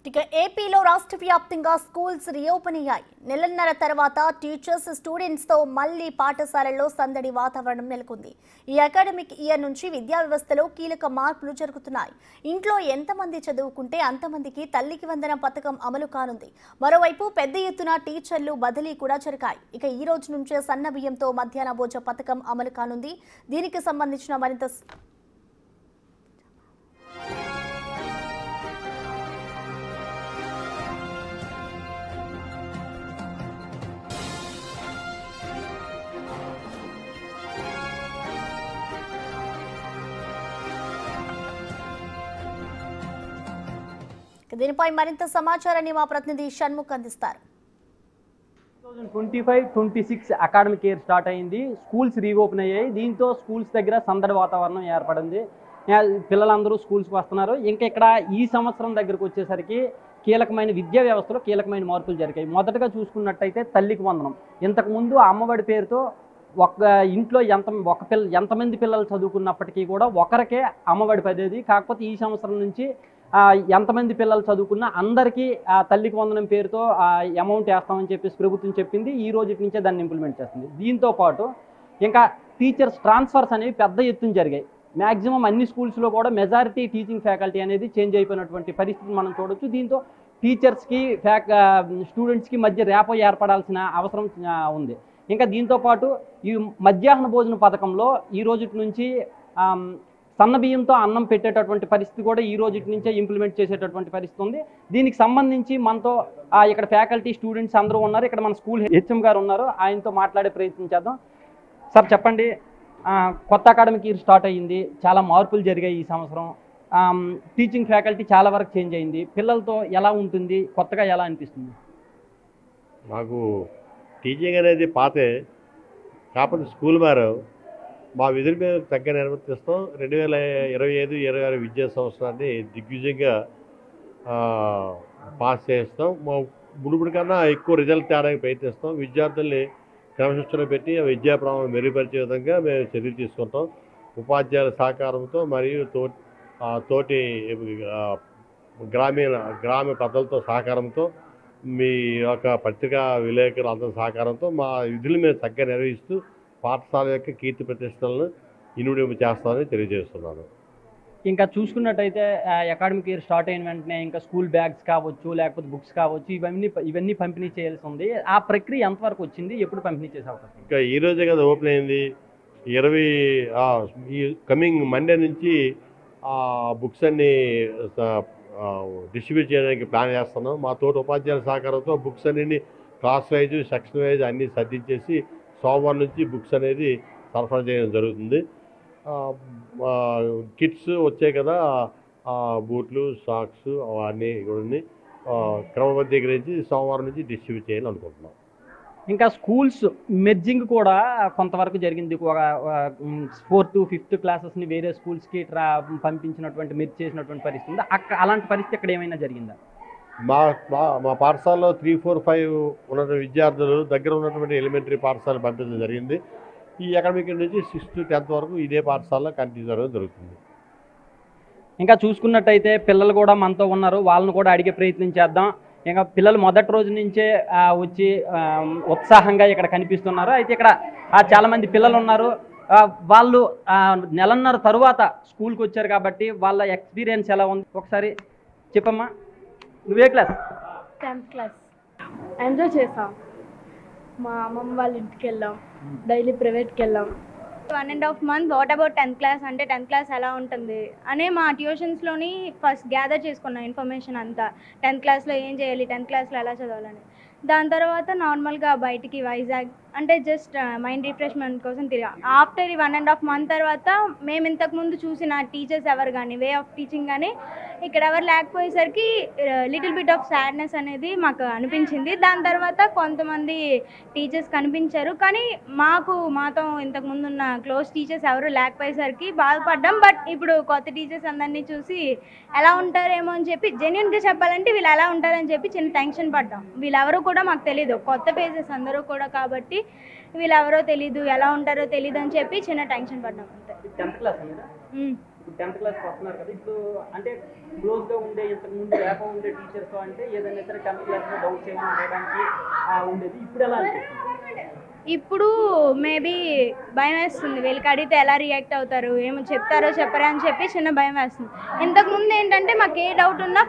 ఇక ఏపీలో రాష్ట్ర వ్యాప్తంగా స్కూల్స్ రీఓపెన్ అయ్యాయి. నెలన్నర తర్వాత టీచర్స్ స్టూడెంట్స్ తో మళ్లీ పాఠశాలల్లో సందడి వాతావరణం నెలకొంది. ఈ అకాడమిక్ ఇయర్ నుంచి విద్యా వ్యవస్థలో కీలక మార్పులు జరుగుతున్నాయి. ఇంట్లో ఎంతమంది చదువుకుంటే అంతమందికి తల్లికి వందనం పథకం అమలు కానుంది. మరోవైపు పెద్ద ఎత్తున టీచర్లు బదిలీ కూడా జరిగాయి. ఇక ఈ రోజు నుంచే సన్న బియ్యంతో మధ్యాహ్న భోజన పథకం అమలు కానుంది. దీనికి సంబంధించిన మరింత దీనిపై మరింత సమాచారాన్ని మా ప్రతినిధి షణ్ముఖ్ అందిస్తారు. 2025-26 అకాడమిక్ ఇయర్ స్టార్ట్ అయింది. స్కూల్స్ రీఓపెన్ అయ్యాయి. దీంతో స్కూల్స్ దగ్గర సందడి వాతావరణం ఏర్పడింది. పిల్లలందరూ స్కూల్స్కి వస్తున్నారు. ఇంకా ఇక్కడ ఈ సంవత్సరం దగ్గరకు వచ్చేసరికి కీలకమైన విద్యా వ్యవస్థలో కీలకమైన మార్పులు జరిగాయి. మొదటగా చూసుకున్నట్టయితే తల్లికి వందనం. ఇంతకుముందు అమ్మఒడి పేరుతో ఇంట్లో ఎంతమంది పిల్లలు చదువుకున్నప్పటికీ కూడా ఒకరికే అమ్మఒడి పడేది. కాకపోతే ఈ సంవత్సరం నుంచి ఎంతమంది పిల్లలు చదువుకున్నా అందరికీ తల్లికి వందనం పేరుతో అమౌంట్ వేస్తామని చెప్పేసి ప్రభుత్వం చెప్పింది. ఈ రోజు నుంచే దాన్ని ఇంప్లిమెంట్ చేస్తుంది. దీంతో పాటు ఇంకా టీచర్స్ ట్రాన్స్ఫర్స్ అనేవి పెద్ద ఎత్తున జరిగాయి. మ్యాక్సిమం అన్ని స్కూల్స్లో కూడా మెజారిటీ టీచింగ్ ఫ్యాకల్టీ అనేది చేంజ్ అయిపోయినటువంటి పరిస్థితిని మనం చూడొచ్చు. దీంతో టీచర్స్కి స్టూడెంట్స్కి మధ్య ర్యాపో ఏర్పడాల్సిన అవసరం ఉంది. ఇంకా దీంతో పాటు ఈ మధ్యాహ్న భోజన పథకంలో ఈ రోజు నుంచి సన్న బియ్యంతో అన్నం పెట్టేటటువంటి పరిస్థితి కూడా ఈ రోజు నుంచే ఇంప్లిమెంట్ చేసేటటువంటి పరిస్థితి ఉంది. దీనికి సంబంధించి మనతో ఇక్కడ ఫ్యాకల్టీ స్టూడెంట్స్ అందరూ ఉన్నారు. ఇక్కడ మన స్కూల్ హెచ్ఎం గారు ఉన్నారు. ఆయనతో మాట్లాడే ప్రయత్నం చేద్దాం. సార్ చెప్పండి, కొత్త అకాడమిక్ ఇయర్ స్టార్ట్ అయ్యింది. చాలా మార్పులు జరిగాయి ఈ సంవత్సరం. టీచింగ్ ఫ్యాకల్టీ చాలా వరకు చేంజ్ అయింది. పిల్లలతో ఎలా ఉంటుంది, కొత్తగా ఎలా అనిపిస్తుంది? నాకు టీచింగ్ అనేది పాతే, కాకపోతే స్కూల్ మారావు. మా విధులు మేము తగ్గ నిర్వర్తిస్తాం. 2025-26 విద్యా సంవత్సరాన్ని దిగ్విజయంగా పాస్ చేస్తాం. మా మునుపటి కన్నా ఎక్కువ రిజల్ట్ తేడానికి ప్రయత్నిస్తాం. విద్యార్థుల్ని క్రమశిక్షణ పెట్టి విద్యా ప్రమాణం మెరుగుపరిచే విధంగా మేము చర్యలు తీసుకుంటాం. ఉపాధ్యాయుల సహకారంతో మరియు తోటి గ్రామ పెద్దలతో సహకారంతో, మీ యొక్క పత్రికా విలేకరుల అందరి సహకారంతో మా విధులు మేము చక్కగా నిర్వహిస్తూ పాఠశాల యొక్క కీర్తి ప్రతిష్టలను ఇనుమడింపు చేస్తామని తెలియజేస్తున్నాను. ఇంకా చూసుకున్నట్టయితే అకాడమిక్ ఇయర్ స్టార్ట్ అయిన వెంటనే ఇంకా స్కూల్ బ్యాగ్స్ కావచ్చు, లేకపోతే బుక్స్ కావచ్చు, ఇవన్నీ పంపిణీ చేయాల్సి ఉంది. ఆ ప్రక్రియ ఎంతవరకు వచ్చింది, ఎప్పుడు పంపిణీ చేసే అవకాశం? ఇంకా ఈ రోజే కదా ఓపెన్ అయింది. ఈ కమింగ్ మండే నుంచి బుక్స్ అన్ని డిస్ట్రిబ్యూట్ చేయడానికి ప్లాన్ చేస్తున్నాం. మా తోటి ఉపాధ్యాయుల సహకారంతో బుక్స్ అన్ని క్లాస్ వైజ్, సెక్షన్ వైజ్ అన్నీ సర్దించేసి సోమవారం నుంచి బుక్స్ అనేది సరఫరా చేయడం జరుగుతుంది. కిట్స్ వచ్చాయి కదా, బూట్లు, సాక్స్ అవన్నీ కూడా క్రమబద్ధీకరించి సోమవారం నుంచి డిస్ట్రిబ్యూట్ చేయాలని అనుకుంటున్నాం. ఇంకా స్కూల్స్ మెర్జింగ్ కూడా కొంతవరకు జరిగింది. ఒక 4th to 5th క్లాసెస్ని వేరే స్కూల్స్కి పంపించినటువంటి మెర్జ్ చేసినటువంటి పరిస్థితి ఉంది. అలాంటి పరిస్థితి ఇక్కడ ఏమైనా జరిగిందా? మా పాఠశాలలో 3, 4, 5 ఉన్నటువంటి విద్యార్థులు దగ్గర ఉన్నటువంటి ఎలిమెంటరీ పాఠశాల పంపించడం జరిగింది. ఈ అకాడమిక్ నుంచి 6th to 10th వరకు ఇదే పాఠశాలలో కంటిన్యూ చేయడం జరుగుతుంది. ఇంకా చూసుకున్నట్టయితే పిల్లలు కూడా మనతో ఉన్నారు. వాళ్ళని కూడా అడిగే ప్రయత్నం చేద్దాం. ఇంకా పిల్లలు మొదటి రోజు నుంచే వచ్చి ఉత్సాహంగా ఇక్కడ కనిపిస్తున్నారు. అయితే ఇక్కడ చాలామంది పిల్లలు ఉన్నారు. వాళ్ళు నెలన్నర తరువాత స్కూల్కి వచ్చారు కాబట్టి వాళ్ళ ఎక్స్పీరియన్స్ ఎలా ఉంది ఒకసారి చెప్పమ్మా. నువ్వే క్లాస్? 10th class. ఎంజాయ్ చేసాం. మా అమ్మమ్మ వాళ్ళ ఇంటికి వెళ్ళాం, డైలీ ప్రైవేట్కి వెళ్ళాం. 1.5 month. What about 10th class అంటే 10th క్లాస్ ఎలా ఉంటుంది అనే మా ట్యూషన్స్లోని ఫస్ట్ గ్యాదర్ చేసుకున్నాం ఇన్ఫర్మేషన్ అంతా. 10th క్లాస్లో ఏం చేయాలి, 10th క్లాస్లో ఎలా చదవాలని. దాని తర్వాత నార్మల్గా బయటికి వైజాగ్ అంటే జస్ట్ మైండ్ రిఫ్రెష్మెంట్ కోసం తిరిగా. ఆఫ్టర్ ఈ 1.5 month తర్వాత మేము ఇంతకుముందు చూసిన టీచర్స్ ఎవరు కానీ, వే ఆఫ్ టీచింగ్ కానీ ఇక్కడ ఎవరు లేకపోయేసరికి లిటిల్ బిట్ ఆఫ్ సాడ్నెస్ అనేది మాకు అనిపించింది. దాని తర్వాత కొంతమంది టీచర్స్ కనిపించారు, కానీ మాతో ఇంతకుముందు ఉన్న క్లోజ్ టీచర్స్ ఎవరు లేకపోయేసరికి బాధపడ్డాం. బట్ ఇప్పుడు కొత్త టీచర్స్ అందరినీ చూసి ఎలా ఉంటారేమో అని చెప్పి, జెన్యున్గా చెప్పాలంటే వీళ్ళు ఎలా ఉంటారని చెప్పి చిన్న టెన్షన్ పడ్డాం. వీళ్ళెవరూ కూడా మాకు తెలీదు, కొత్త పేజెస్ అందరూ కూడా, కాబట్టి వీళ్ళెవరో తెలీదు, ఎలా ఉంటారో తెలీదు అని చెప్పి చిన్న టెన్షన్ పడ్డాం అంతే. ఇప్పుడు 10th క్లాస్కి వస్తున్నారు కదా, ఇప్పుడు అంటే క్లోజ్గా ఉండే ఇంతకుముందు ర్యాపో ఉండే టీచర్స్ అంటే ఏదైనా ఇతర 10th క్లాస్లో డౌట్స్ ఏమైనా ఉండడానికి ఉండేది, ఇప్పుడు ఎలా అనిపిస్తుంది? ఇప్పుడు మేబీ భయం వేస్తుంది, వీళ్ళకి అడిగితే ఎలా రియాక్ట్ అవుతారు, ఏమో చెప్తారో చెప్పరా అని చెప్పి చిన్న భయం వేస్తుంది. ఇంతకుముందు ఏంటంటే మాకు ఏ డౌట్ ఉన్నా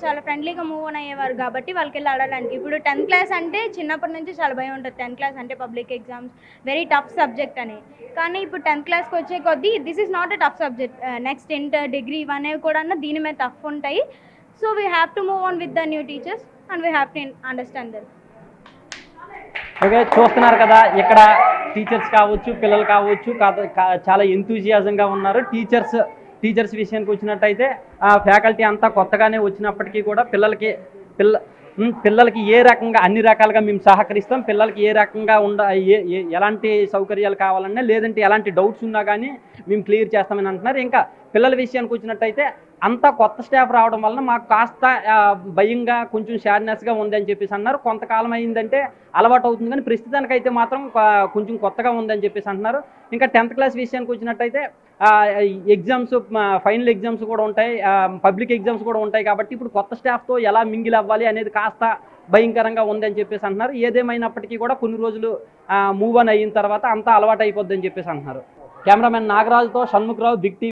చాలా ఫ్రెండ్లీగా మూవ్ ఆన్ అయ్యేవారు కాబట్టి వాళ్ళకి వెళ్ళి అడగడానికి. ఇప్పుడు 10th క్లాస్ అంటే చిన్నప్పటి నుంచి చాలా భయం ఉంటుంది, 10th క్లాస్ అంటే public exams very tough subject అని. కానీ ఇప్పుడు 10th క్లాస్కి వచ్చే కొద్దీ this is not a tough subject, next inter degree ఇవనేవి కూడా దీని మీద టఫ్ ఉంటాయి. So we have to move on with the new teachers and we have to understand them. Okay, చూస్తున్నారు కదా, ఇక్కడ టీచర్స్ కావచ్చు, పిల్లలు కావచ్చు, చాలా ఎంతూజియాజంగా ఉన్నారు. టీచర్స్ విషయానికి వచ్చినట్టయితే ఫ్యాకల్టీ అంతా కొత్తగానే వచ్చినప్పటికీ కూడా పిల్లలకి ఏ రకంగా అన్ని రకాలుగా మేము సహకరిస్తాం, పిల్లలకి ఏ రకంగా ఎలాంటి సౌకర్యాలు కావాలన్నా లేదంటే ఎలాంటి డౌట్స్ ఉన్నా కానీ మేము క్లియర్ చేస్తామని అంటున్నారు. ఇంకా పిల్లల విషయానికి వచ్చినట్టయితే అంతా కొత్త స్టాఫ్ రావడం వలన మాకు కాస్త భయంగా కొంచెం షాడ్నెస్గా ఉందని చెప్పేసి అన్నారు. కొంతకాలం అయిందంటే అలవాటు అవుతుంది, కానీ ప్రస్తుతానికైతే మాత్రం కొంచెం కొత్తగా ఉందని చెప్పేసి అంటున్నారు. ఇంకా 10th క్లాస్ విషయానికి వచ్చినట్టయితే ఎగ్జామ్స్, ఫైనల్ ఎగ్జామ్స్ కూడా ఉంటాయి, పబ్లిక్ ఎగ్జామ్స్ కూడా ఉంటాయి కాబట్టి ఇప్పుడు కొత్త స్టాఫ్తో ఎలా మింగిల్ అవ్వాలి అనేది కాస్త భయంకరంగా ఉందని చెప్పేసి అంటున్నారు. ఏదేమైనప్పటికీ కూడా కొన్ని రోజులు మూవ్ ఆన్ అయిన తర్వాత అంతా అలవాటు అయిపోద్దని చెప్పేసి అంటున్నారు. కెమెరామెన్ నాగరాజుతో షణ్ముఖరావు, బిగ్ టీవీ.